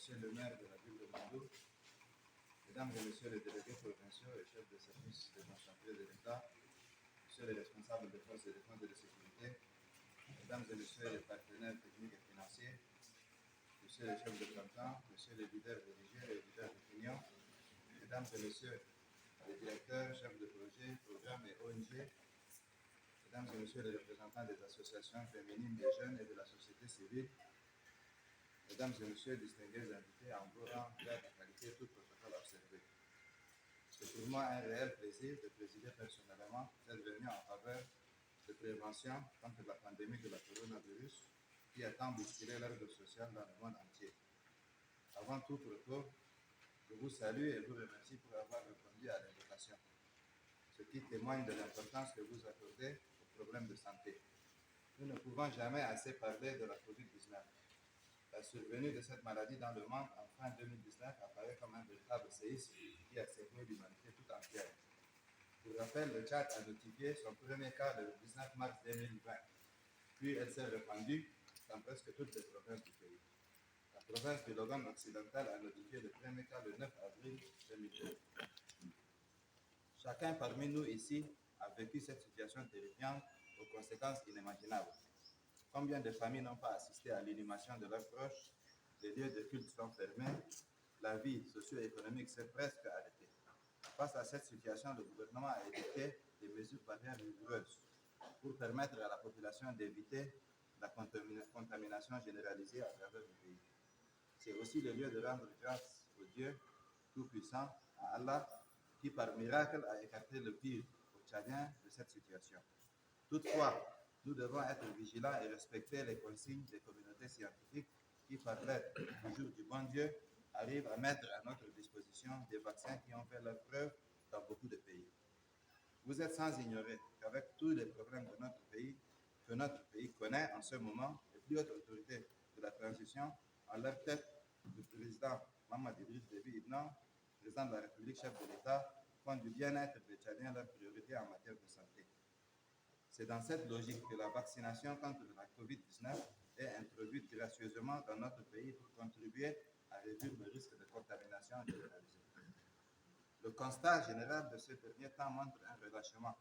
Monsieur le maire de la ville de Bandou, Mesdames et Messieurs les délégués provinciaux et chefs de service déconcentrés de l'État, Messieurs les responsables des forces de défense et de sécurité, Mesdames et Messieurs les partenaires techniques et financiers, Messieurs les chefs de canton, Messieurs les leaders religieux et les leaders d'opinion, Mesdames et Messieurs les directeurs, chefs de projet, programmes et ONG, Mesdames et Messieurs les représentants des associations féminines, des jeunes et de la société civile, Mesdames et Messieurs, distingués invités en vos rangs, grade et qualité, tout protocole observé. C'est pour moi un réel plaisir de présider personnellement cette réunion en faveur de prévention contre la pandémie de la coronavirus qui a tant bousculé l'ordre social dans le monde entier. Avant tout propos, je vous salue et vous remercie pour avoir répondu à l'invitation, ce qui témoigne de l'importance que vous accordez aux problèmes de santé. Nous ne pouvons jamais assez parler de la COVID-19. La survenue de cette maladie dans le monde en fin 2019 apparaît comme un véritable séisme qui a secoué l'humanité tout entière. Pour rappel, le Tchad a notifié son premier cas le 19 mars 2020, puis elle s'est répandue dans presque toutes les provinces du pays. La province du Logan occidental a notifié le premier cas le 9 avril 2020. Chacun parmi nous ici a vécu cette situation terrifiante aux conséquences inimaginables. Combien de familles n'ont pas assisté à l'inhumation de leurs proches? Les lieux de culte sont fermés, la vie socio-économique s'est presque arrêtée. Face à cette situation, le gouvernement a édicté des mesures barrières rigoureuses pour permettre à la population d'éviter la contamination généralisée à travers le pays. C'est aussi le lieu de rendre grâce au Dieu Tout-Puissant, à Allah, qui par miracle a écarté le pire aux Tchadiens de cette situation. Toutefois, nous devons être vigilants et respecter les consignes des communautés scientifiques qui, par l'aide toujours du bon Dieu, arrivent à mettre à notre disposition des vaccins qui ont fait leur preuve dans beaucoup de pays. Vous êtes sans ignorer qu'avec tous les problèmes de notre pays, que notre pays connaît en ce moment, les plus hautes autorités de la transition, en leur tête le président Mahamat Idriss Déby Itno, président de la République, chef de l'État, font du bien-être des Tchadiens leur priorité en matière de santé. C'est dans cette logique que la vaccination contre la COVID-19 est introduite gracieusement dans notre pays pour contribuer à réduire le risque de contamination généralisée. Le constat général de ce dernier temps montre un relâchement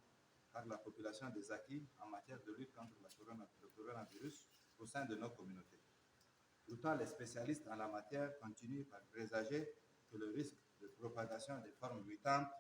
par la population des acquis en matière de lutte contre le coronavirus au sein de nos communautés. Pourtant, les spécialistes en la matière continuent par présager que le risque de propagation des formes mutantes